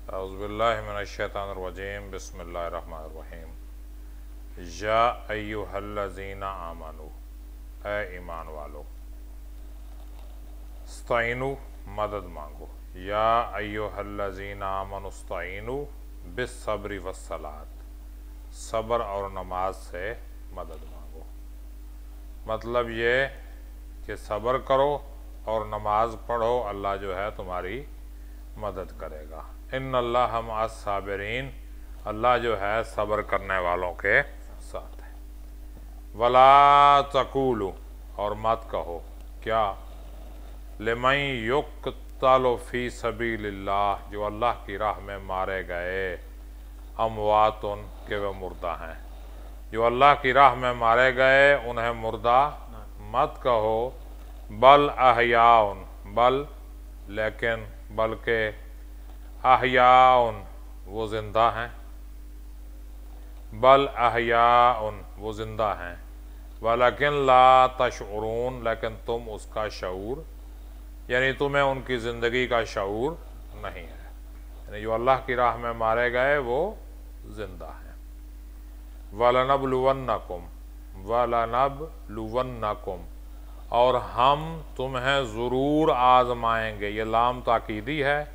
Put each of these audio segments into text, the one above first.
औज़ुबिल्लाहि मिनश्शैतानिर्रजीम बिस्मिल्लाहिर्रहमानिर्रहीम। या अय्युहल्लज़ीना आमनू, ए ईमान वालो, इस्तईनु, मदद मांगो। या अय्युहल्लज़ीना आमनू इस्तईनु बिस्सब्रि वस्सलात, सब्र और नमाज से मदद मांगो। मतलब ये कि सब्र करो और नमाज पढ़ो, अल्लाह जो है तुम्हारी मदद करेगा। इन्नल्लाह मअस साबिरीन, अल्लाह जो है सब्र करने वालों के साथ है। वला तकूलू, और मत कहो, क्या, लिमन युक़्तलु फ़ी सबीलिल्लाह, जो अल्लाह की राह में मारे गए, अमवातुन, के वे मुर्दा हैं। जो अल्लाह की राह में मारे गए उन्हें मुर्दा मत कहो। बल अहयाउन, बल लेकिन, बल्कि, अहयाउन वो जिंदा हैं। बल अहयाउन वो जिंदा हैं। वलकिन ला तशउरून, लेकिन तुम उसका शऊर, यानी तुम्हें उनकी ज़िंदगी का शऊर नहीं है। यानी जो अल्लाह की राह में मारे गए वो जिंदा हैं। वलनबलुवन्नकुम, वलनबलुवन्नकुम, और हम तुम्हें ज़रूर आज़माएंगे। ये लाम ताकीदी है।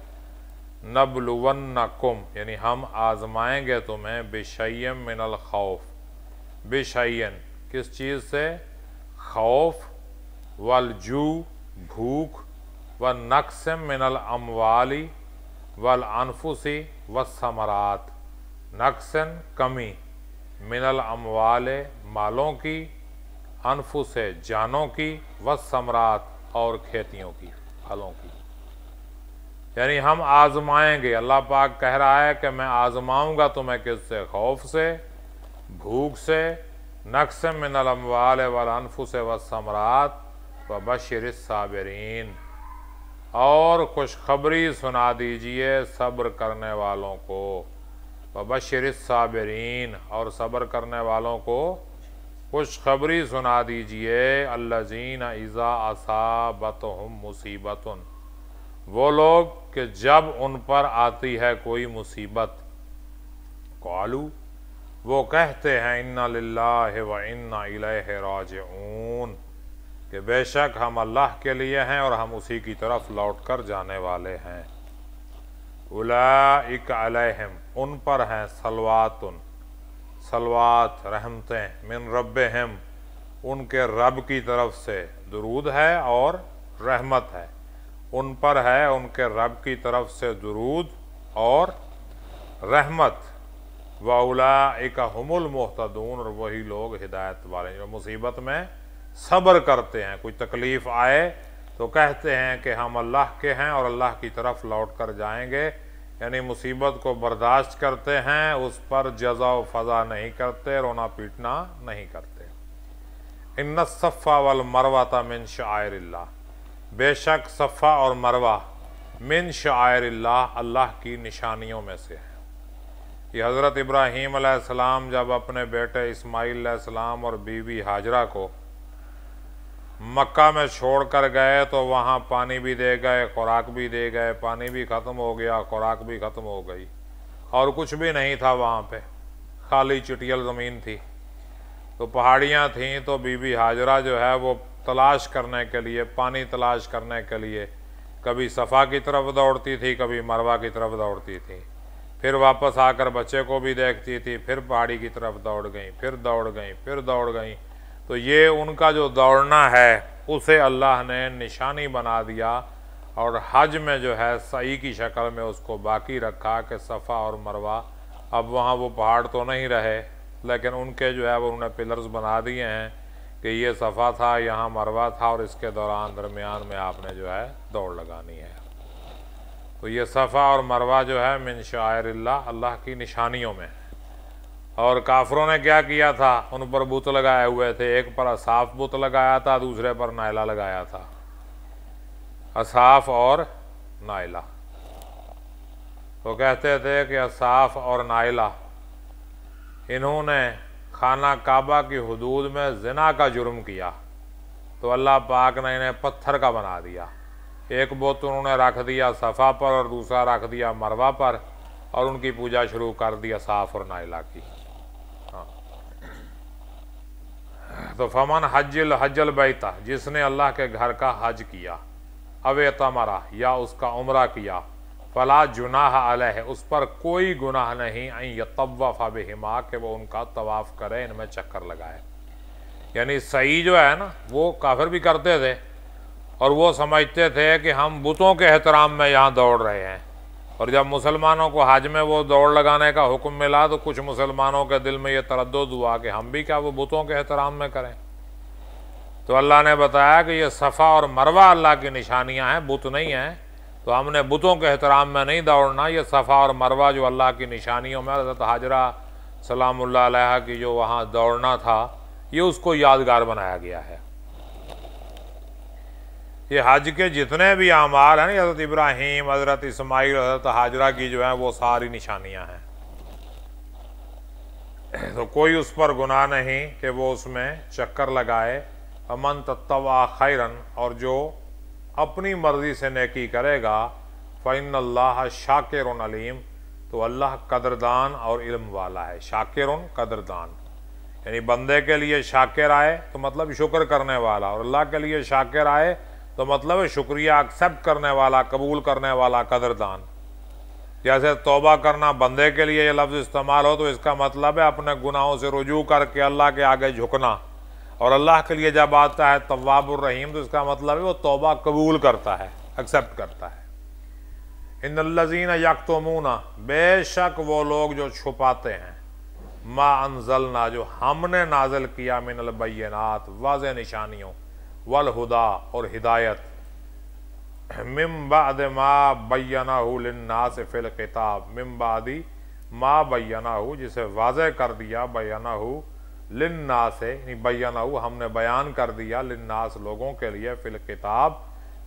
नबलुवन्नकुम यानी हम आज़माएंगे तुम्हें, बिशय्यिन मिनल खौफ, बिशय्यिन किस चीज़ से, खौफ, वल जू भूख, व नक्सिम मिनल अमवाली वल अनफुसी व समरात, नक्सन कमी, मिनल अमवाले मालों की, अनफुसे जानों की, व समरात और खेतियों की, फलों की। यानी हम आजमाएंगे। अल्लाह पाक कह रहा है कि मैं आजमाऊंगा तुम्हें किससे, खौफ से, भूख से, नक्स मिनल अमवाल वल अनफुस व समरात व बशिरिस साबिरीन, और खुशखबरी सुना दीजिए सब्र करने वालों को। व बशिरिस साबिरीन, और सब्र करने वालों को खुशखबरी सुना दीजिए। अल्लज़ीना इज़ा असाबतहुम मुसीबतुन, वो लोग कि जब उन पर आती है कोई मुसीबत, क़ालू वो कहते हैं, इन्ना लिल्लाहि व इन्ना इलैहि राजिऊन, कि बेशक हम अल्लाह के लिए हैं और हम उसी की तरफ लौट कर जाने वाले हैं। उलाइक अलैहिम, उन पर हैं सलवातुन, सलवात रहमतें, मिन रब्बिहिम, उनके रब की तरफ से दुरूद है और रहमत है। उन पर है उनके रब की तरफ से दुरूद और रहमत। व उलाइका हुमुल मुहतदून, और वही लोग हिदायत वाले जो मुसीबत में सब्र करते हैं। कोई तकलीफ़ आए तो कहते हैं कि हम अल्लाह के हैं और अल्लाह की तरफ लौट कर जाएंगे, यानी मुसीबत को बर्दाश्त करते हैं, उस पर जज़ा व फ़ज़ा नहीं करते, रोना पीटना नहीं करते। इन्ना सफ़ा वल मरवाता मिन शाइरिल्लाह, बेशक सफ़ा और मरवा मिन शाइरिल्लाह, अल्लाह की निशानियों में से है। ये हज़रत इब्राहीम अलैहिस्सलाम जब अपने बेटे इस्माईल अलैहिस्सलाम और बीवी हाजरा को मक्का में छोड़ कर गए तो वहाँ पानी भी दे गए, खुराक भी दे गए, पानी भी ख़त्म हो गया, खुराक भी ख़त्म हो गई, और कुछ भी नहीं था वहाँ पे, खाली चुटियल ज़मीन थी। तो पहाड़ियाँ थीं, तो बीबी हाजरा जो है वो तलाश करने के लिए, पानी तलाश करने के लिए कभी सफ़ा की तरफ दौड़ती थी, कभी मरवा की तरफ दौड़ती थी, फिर वापस आकर बच्चे को भी देखती थी, फिर पहाड़ी की तरफ दौड़ गई, फिर दौड़ गई, फिर दौड़ गई। तो ये उनका जो दौड़ना है उसे अल्लाह ने निशानी बना दिया, और हज में जो है सई की शक्ल में उसको बाकी रखा कि सफ़ा और मरवा, अब वहाँ वो पहाड़ तो नहीं रहे, लेकिन उनके जो है वो उन्होंने पिलर्स बना दिए हैं कि ये सफ़ा था, यहाँ मरवा था, और इसके दौरान दरमियान में आपने जो है दौड़ लगानी है। तो ये सफ़ा और मरवा जो है मिन शाइरिल्लाह, अल्लाह की निशानियों में। और काफरों ने क्या किया था, उन पर बुत लगाए हुए थे। एक पर असाफ बुत लगाया था, दूसरे पर नाइला लगाया था। असाफ और नाइला, तो कहते थे कि असाफ और नाइला, इन्होंने खाना काबा की हुदूद में ज़िना का जुर्म किया, तो अल्लाह पाक ने इन्हें पत्थर का बना दिया। एक बुत उन्होंने रख दिया सफ़ा पर और दूसरा रख दिया मरवा पर, और उनकी पूजा शुरू कर दी असाफ और नाइला की। हाँ, तो फमन हज्जल बैता, जिसने अल्लाह के घर का हज किया, अवे तमरा या उसका उम्रा किया, फला जुनाह अलैह, उस पर कोई गुनाह नहीं, यतव्वफ़ बिहिमा, कि वो उनका तवाफ़ करे, इनमें चक्कर लगाए। यानी सही जो है ना, वो काफिर भी करते थे और वो समझते थे कि हम बुतों के एहतराम में यहाँ दौड़ रहे हैं। और जब मुसलमानों को हज में वो दौड़ लगाने का हुक्म मिला तो कुछ मुसलमानों के दिल में ये तरद्दुद हुआ कि हम भी क्या वो बुतों के एहतराम में करें। तो अल्लाह ने बताया कि ये सफ़ा और मरवा अल्लाह की निशानियाँ हैं, बुत नहीं हैं। तो हमने बुतों के एहतराम में नहीं दौड़ना, ये सफ़ा और मरवा जो अल्लाह की निशानियों में हज़रत हाजरा सलामुल्लाह अलैहा की जो वहाँ दौड़ना था, ये उसको यादगार बनाया गया है। ये हज के जितने भी आमाल हैं, हज़रत इब्राहीम, हज़रत इस्माइल, हज़रत हाजरा की जो है वो सारी निशानियां हैं। तो कोई उस पर गुनाह नहीं कि वो उसमें चक्कर लगाए। अमन तत्तवा खैरन, और जो अपनी मर्जी से नेकी करेगा, फ़इन्नल्लाह शाकिरुन अलीम, तो अल्लाह कदरदान और इल्म वाला है। शाकिरुन कदरदान, यानी बंदे के लिए शाकिर आए तो मतलब शुक्र करने वाला, और अल्लाह के लिए शाकिर आए तो मतलब शुक्रिया एक्सेप्ट करने वाला, कबूल करने वाला, कदरदान। जैसे तौबा करना बंदे के लिए ये लफ्ज़ इस्तेमाल हो तो इसका मतलब है अपने गुनाहों से रुजू करके अल्लाह के आगे झुकना। और अल्लाह के लिए जब आता है तव्वाबुर रहीम तो इसका मतलब है वो तौबा कबूल करता है, एक्सेप्ट करता है। इन्नल्लज़ीना यक्तुमूना, बेशक वो लोग जो छुपाते हैं, मा अंज़लना, जो हमने नाज़िल किया, मिनल बय्यनात, वाज़ेह निशानियों, वल हुदा, और हिदायत, मिम बाद मा बय्यनाहु लिन्नास फिल किताब, मिम बादी मा बय्यनाहु, जिसे वाज़ेह कर दिया, बय्यनाहु लिन्नास, बय्यनाहु हमने बयान कर दिया, लिन्नास लोगों के लिए, फिल किताब,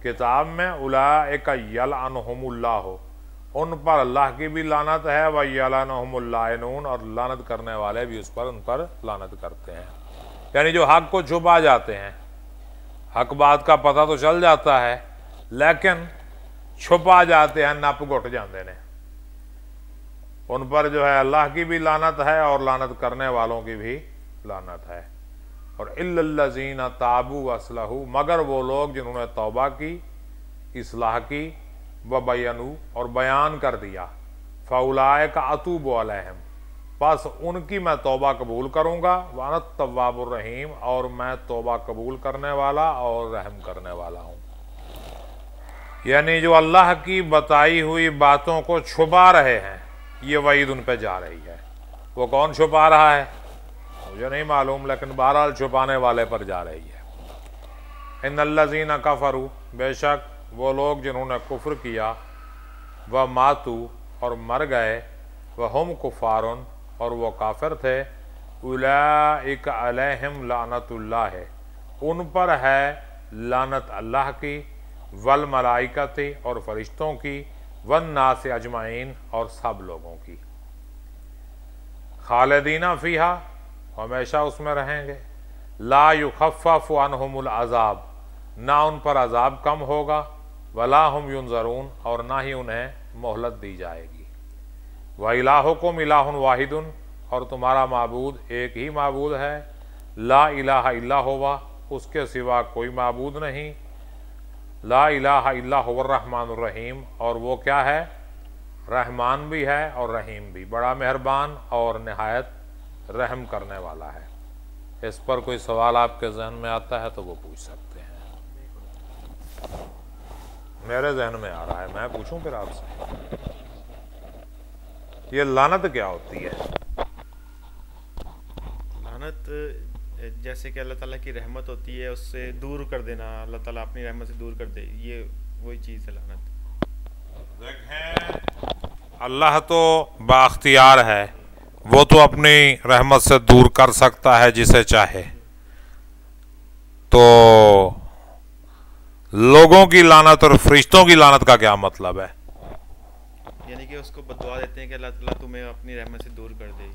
किताब में, उलाइका यलअनुहुमुल्लाह, उन पर अल्लाह की भी लानत है, व यलअनुहुमुल लाइनून, और लानत करने वाले भी उन पर लानत करते हैं। यानी जो हक को छुपा जाते हैं, हक बात का पता तो चल जाता है लेकिन छुपा जाते हैं, नप घुट जाते हैं, उन पर जो है अल्लाह की भी लानत है और लानत करने वालों की भी लानत है। और इल्लल्लज़ीना ताबू वस्लहू, मगर वो लोग जिन्होंने तौबा की, इस्लाह की, व बयनू, और बयान कर दिया, फ़उलाइका अतूबु अलैहिम, बस उनकी मैं तौबा कबूल करूँगा, वाना तव्वाबुर रहीम, और मैं तौबा कबूल करने वाला और रहम करने वाला हूँ। यानी जो अल्लाह की बताई हुई बातों को छुपा रहे हैं, ये वईद उन पे जा रही है। वो कौन छुपा रहा है मुझे नहीं मालूम, लेकिन बहरहाल छुपाने वाले पर जा रही है। इन्नल्लज़ीना कफ़रू, बेशक वो लोग जिन्होंने कुफ्र किया, व मातू, और मर गए, व हुम कुफ़ारुन, और वो काफिर थे, उलाइका अलैहिम लानतुल्लाह, उन पर है लानत अल्लाह की, वल मलाइकति, और फरिश्तों की, वन नास अजमाइन, और सब लोगों की, खालिदीना फ़ीहा, हमेशा उसमें रहेंगे, ला युखफ़फ़ु अन्हुमुल अज़ाब, ना उन पर अजाब कम होगा, वला हुम युनज़रून, और ना ही उन्हें मोहलत दी जाएगी। व इलाहुकुम इलाहुन वाहिदुन, और तुम्हारा माबूद एक ही माबूद है, ला इलाहा इल्ला हुवा, उसके सिवा कोई माबूद नहीं, ला इलाहा इल्ला हुवर रहमानुर रहीम, और वो क्या है, रहमान भी है और रहीम भी, बड़ा मेहरबान और नहायत रहम करने वाला है। इस पर कोई सवाल आपके जहन में आता है तो वो पूछ सकते हैं। मेरे जहन में आ रहा है, मैं पूछूं फिर आपसे, ये लानत क्या होती है? लानत जैसे कि अल्लाह ताला की रहमत होती है, उससे दूर कर देना, अल्लाह ताला अपनी रहमत से दूर कर दे, ये वही चीज़ है लानत। देखें, अल्लाह तो बाख्तियार है, वो तो अपनी रहमत से दूर कर सकता है जिसे चाहे। तो लोगों की लानत और फरिश्तों की लानत का क्या मतलब है? यानी कि उसको बददुआ देते हैं कि अल्लाह ताला तुम्हें अपनी रहमत से दूर कर दे।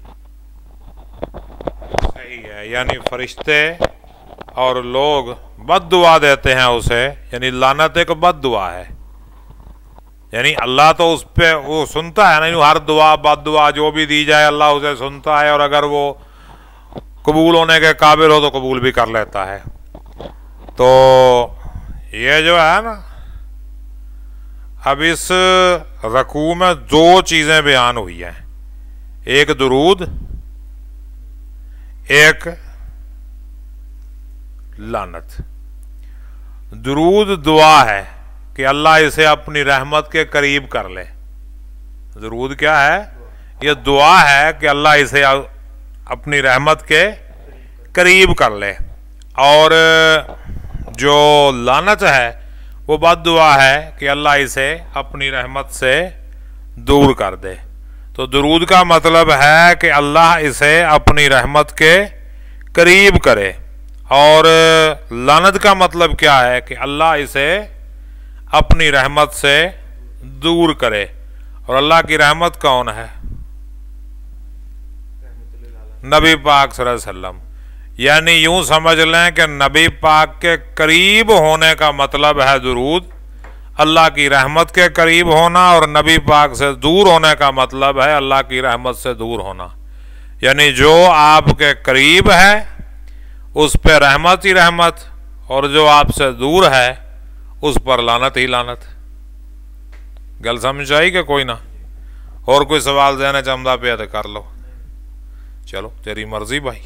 सही है, यानी फरिश्ते और लोग बद्दुआ देते हैं उसे, यानी लानत एक बद्दुआ है। यानी अल्लाह तो उस पे वो सुनता है ना, हर दुआ बद दुआ जो भी दी जाए अल्लाह उसे सुनता है, और अगर वो कबूल होने के काबिल हो तो कबूल भी कर लेता है। तो ये जो है ना, अब इस रकू में दो चीजें बयान हुई हैं, एक दुरूद, एक लानत। दुरूद दुआ है कि अल्लाह इसे अपनी रहमत के करीब कर ले। दुरूद क्या है? ये दुआ है कि अल्लाह इसे अपनी रहमत के करीब कर ले। और जो लानत है वो बद दुआ है कि अल्लाह इसे अपनी रहमत से दूर कर दे। तो दुरूद का मतलब है कि अल्लाह इसे अपनी रहमत के करीब करे, और लानत का मतलब क्या है कि अल्लाह इसे अपनी रहमत से दूर करे। और अल्लाह की रहमत कौन है? नबी पाक सल्लल्लाहु अलैहि वसल्लम। यानी यूं समझ लें कि नबी पाक के करीब होने का मतलब है दुरूद, अल्लाह की रहमत के करीब होना, और नबी पाक से दूर होने का मतलब है अल्लाह की रहमत से दूर होना। यानी जो आपके करीब है उस पर रहमत ही रहमत, और जो आपसे दूर है उस पर लानत ही लानत। गल समझ आई कि कोई ना? और कोई सवाल देना चाहता पे तो कर लो। चलो तेरी मर्जी भाई।